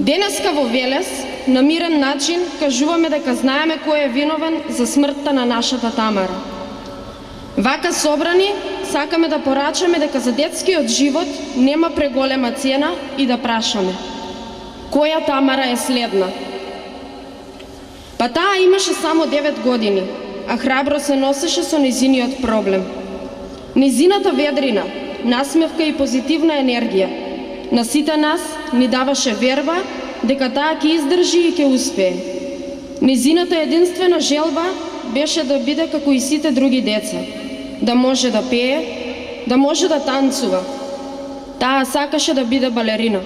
Денеска во Велес на мирен начин кажуваме дека знаеме кој е виновен за смртта на нашата Тамара. Вака собрани сакаме да порачаме дека за детскиот живот нема преголема цена и да прашаме која Тамара е следна. Па таа имаше само 9 години, а храбро се носеше со незиниот проблем. Незината ведрина, насмевка и позитивна енергија на сите нас ни даваше верба дека таа ќе издржи и ќе успее. Незината единствена желба беше да биде како и сите други деца, да може да пее, да може да танцува. Таа сакаше да биде балерина.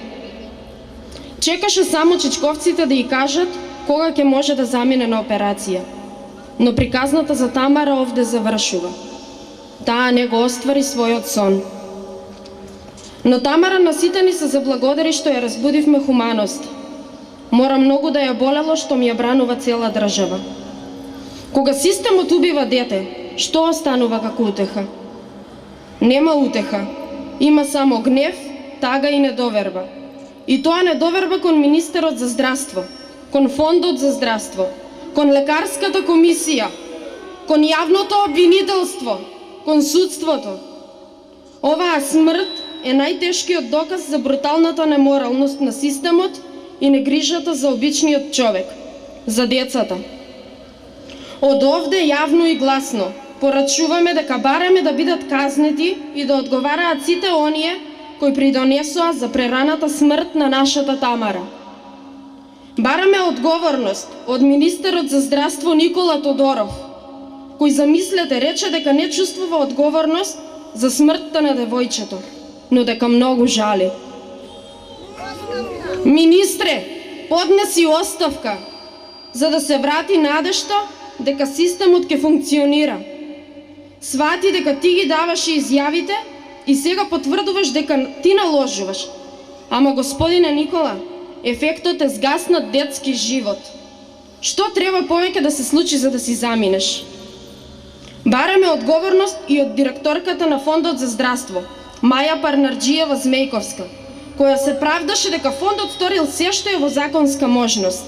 Чекаше само чичковците да ја кажат кога ќе може да замине на операција. Но приказната за Тамара овде завршува. Таа не го оствари својот сон. Но Тамара на сите ни се заблагодари што ја разбудивме хуманост. Мора многу да ја болело што ми ја бранува цела држава. Кога системот убива дете, што останува како утеха? Нема утеха. Има само гнев, тага и недоверба. И тоа недоверба кон министерот за здравство, кон фондот за здравство, кон лекарската комисија, кон јавното обвинителство, кон судството. Оваа смрт е најтешкиот доказ за бруталната неморалност на системот и негрижата за обичниот човек, за децата. Од овде јавно и гласно порачуваме дека бараме да бидат казнети и да одговараат сите оние кои придонесоа за прераната смрт на нашата Тамара. Бараме одговорност од министерот за здравство Никола Тодоров, кој замислете рече дека не чувствува одговорност за смртта на девојчето, но дека многу жали. Министре, поднеси оставка, за да се врати надежта дека системот ќе функционира. Свати дека ти ги даваше изјавите и сега потврдуваш дека ти наложуваш. Ама господине Никола, ефектот е згаснат детски живот. Што треба повеќе да се случи за да си заминеш? Бараме одговорност и од директорката на Фондот за здравство, Маја Парнарджиева Змејковска, која се правдаше дека фондот сторил се што е во законска можност.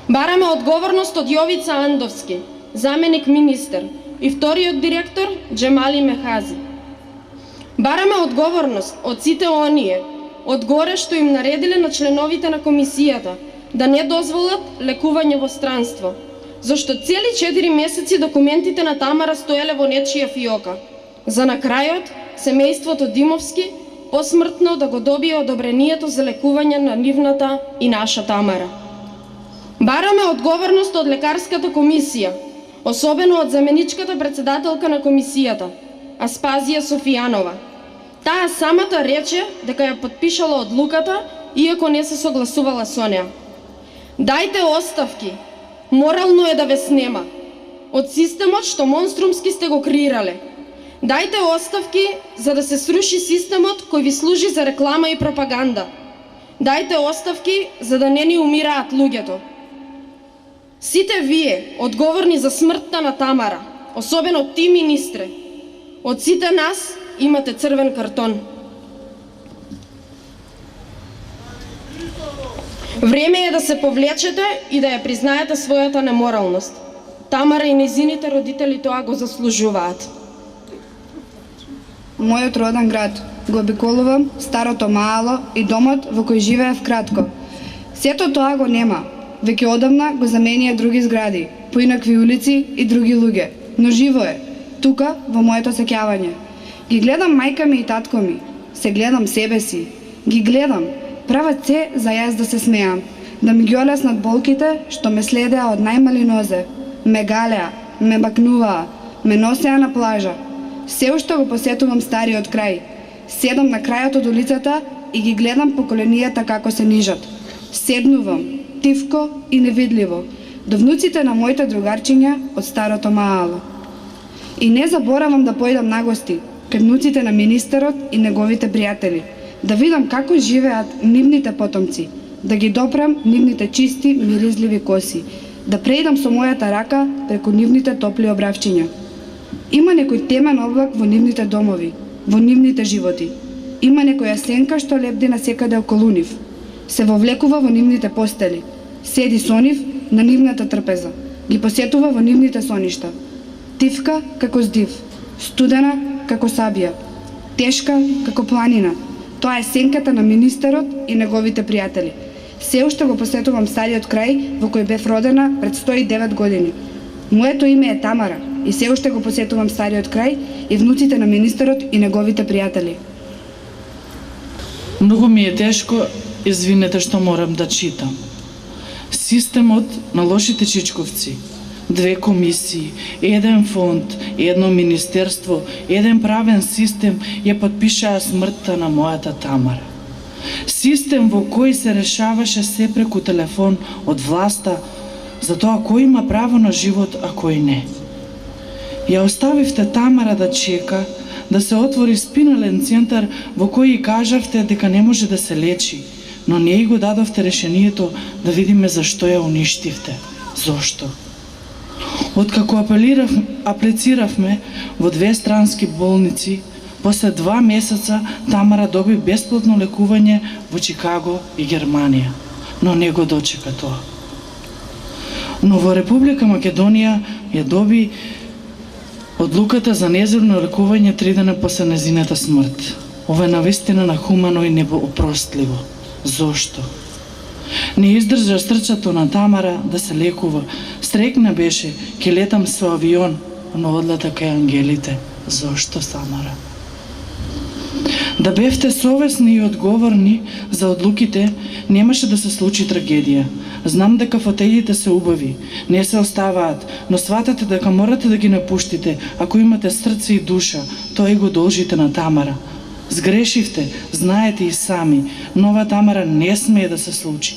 Бараме одговорност од Јовица Андовски, заменик министер, и вториот директор Джемали Мехази. Бараме одговорност од сите оние од горе што им наредиле на членовите на комисијата да не дозволат лекување во странство, зашто цели 4 месеци документите на Тамара стоеле во нечија фиока, за на крајот семејството Димовски посмртно да го добие одобрението за лекување на нивната и наша Тамара. Бараме одговорност од лекарската комисија, особено од заменичката председателка на комисијата, Аспазија Софијанова. Таа самата рече дека ја подпишала одлуката, иако не се согласувала со неа. Дајте оставки, морално е да ве снема од системот што монструмски сте го креирале. Дајте оставки за да се сруши системот кој ви служи за реклама и пропаганда. Дајте оставки за да не ни умираат луѓето. Сите вие, одговорни за смртта на Тамара, особено ти, министре, од сите нас имате црвен картон. Време е да се повлечете и да ја признаете својата неморалност. Тамара и незините родители тоа го заслужуваат. Мојот роден град го обиколувам старото маало и домот во кој живеев кратко. Сето тоа го нема. Веќе одамна го заменија други згради, поинакви улици и други луѓе. Но живо е, тука во моето сеќавање. Ги гледам мајка ми и татко ми, се гледам себе си. Ги гледам, прават се за јас да се смеам, да ми ги олеснат болките што ме следеа од најмали нозе. Ме галеа, ме бакнуваа, ме носеа на плажа. Се уште го посетувам стариот крај. Седам на крајот од улицата и ги гледам поколенијата како се нижат. Седнувам, тивко и невидливо, до внуците на моите другарчиња од старото маало. И не заборавам да појдам на гости, кај внуците на министерот и неговите пријатели, да видам како живеат нивните потомци, да ги допрам нивните чисти, миризливи коси, да преидам со мојата рака преку нивните топли обравчиња. Има некој темен облак во нивните домови, во нивните животи. Има некоја сенка што лебди насекаде околу нив. Се вовлекува во нивните постели. Седи со нив на нивната трпеза. Ги посетува во нивните соништа. Тивка како здив, студена како сабија, тешка како планина. Тоа е сенката на министерот и неговите пријатели. Се уште го посетувам стариот крај во кој бев родена пред 109 години. Моето име е Тамара и се уште го посетувам стариот крај и внуците на министерот и неговите пријатели. Многу ми е тешко, извинете што морам да читам. Системот на лошите чичковци, 2 комисии, 1 фонд, 1 министерство, 1 правен систем ја подпишаа смртта на мојата Тамара. Систем во кој се решаваше се преку телефон од власта за тоа кој има право на живот, а кој не. Ја оставивте Тамара да чека да се отвори спинален центар во кој и кажавте дека не може да се лечи, но не и го дадовте решението да видиме зашто ја уништивте. Зошто? Откако аплициравме во 2 странски болници, после 2 месеца Тамара доби бесплатно лекување во Чикаго и Германија, но не го дочека тоа. Но во Република Македонија ја доби одлуката за неземно лекување 3 дена после незината смрт. Ова е навистина нахумано и неопростливо. Зошто? Не издржа срцето на Тамара да се лекува. Стрекна беше, ке летам со авион, но одлета кај ангелите. Зошто, Тамара? Да бевте совесни и одговорни за одлуките, немаше да се случи трагедија. Знам дека фотелите се убави, не се оставаат, но сватате дека морате да ги напуштите, ако имате срце и душа, тоа и го должите на Тамара. Сгрешивте, знаете и сами, нова Тамара не смее да се случи.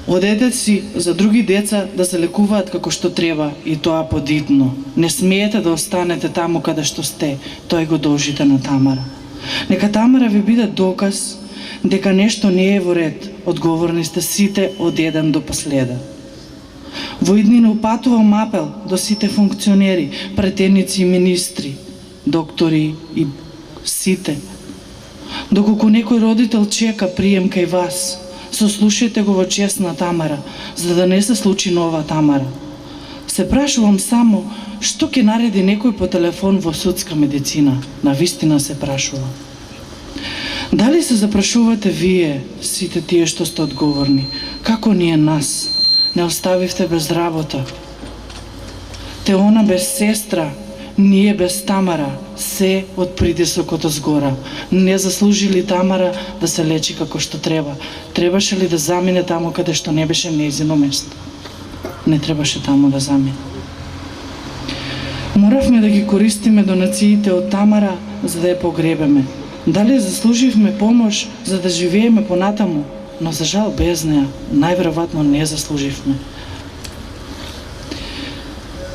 Одете си за други деца да се лекуваат како што треба и тоа подитно. Не смеете да останете таму каде што сте, тоа го должите на Тамара. Нека Тамара ви биде доказ дека нешто не е во ред, одговорни сте сите од еден до последен. Во иднина упатувам апел до сите функционери, претеници и министри, доктори и сите. Доколку некој родител чека прием кај вас, сослушајте го во чест на Тамара, за да не се случи нова Тамара. Се прашувам само, што ќе нареди некој по телефон во судска медицина? Навистина се прашувам. Дали се запрашувате вие, сите тие што сте одговорни, како ние нас не оставивте без работа? Теона без сестра, ние без Тамара, се од притисокот згора. Не заслужили Тамара да се лечи како што треба. Требаше ли да замине таму каде што не беше нејзино место? Не требаше таму да замине. Моравме да ги користиме донациите од Тамара за да ја погребеме. Дали заслуживме помош за да живееме понатаму, но за жал без неа, најверојатно не заслуживме.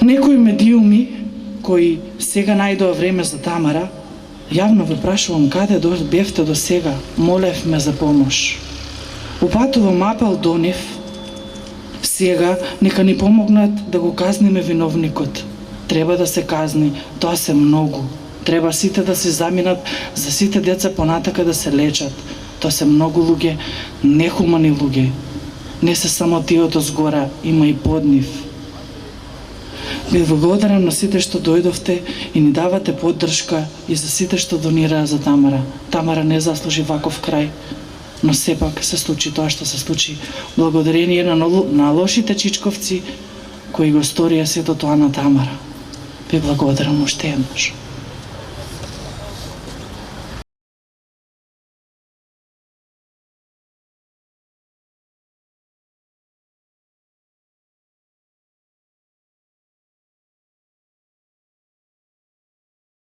Некои медиуми кои сега најдоа време за Тамара, јавно ве прашувам каде бевте до сега, молевме за помош. Упатувам апел до нив, сега нека ни помогнат да го казниме виновникот. Треба да се казни, тоа се многу. Треба сите да се заминат, за сите деца понатака да се лечат. Тоа се многу луѓе, нехумани луѓе. Не се само тие од згора, има и под нив. Ви благодарам на сите што дојдовте и ни давате поддршка и за сите што донираа за Тамара. Тамара не заслужи ваков крај, но сепак се случи тоа што се случи. Благодарение на лошите чичковци кои го сторија сето тоа на Тамара. Ви благодарам уште еднаш.